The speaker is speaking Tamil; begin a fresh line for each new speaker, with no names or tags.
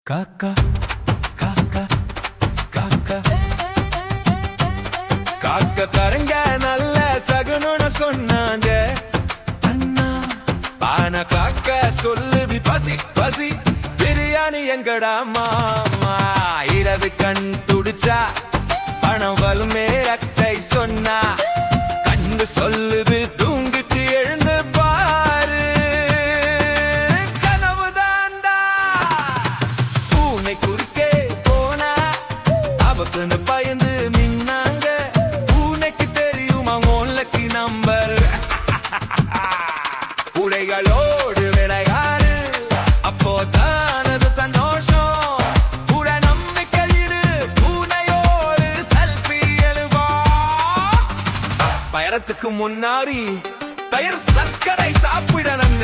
காக்கா காக்கா காக்கா காக்க தரங்க நல்ல சகுனு சொன்னாங்க அண்ணா பான காக்க சொல்லுவி பசி பசி பிரியாணி எங்கடா மாமா இரவு கண் துடிச்சா பணம் வலுமே அத்தை சொன்னா கண்ணு சொல்லுது தூங்கிட்டு எழுந்து பாரு கனவுதாண்டா பூனை குறுக்கே போனா அவக்குன்னு பயந்து மின்னாங்க பூனைக்கு தெரியுமா மோல்லக்கு நம்பர் உடைகளோடு விளையாடு அப்போதான் அது சந்தோஷம் கூட நம்பிக்கையிடு பூனையோடு செல்ஃபி எழுவா பயணத்துக்கு முன்னாடி தயிர் சர்க்கரை சாப்பிடணும்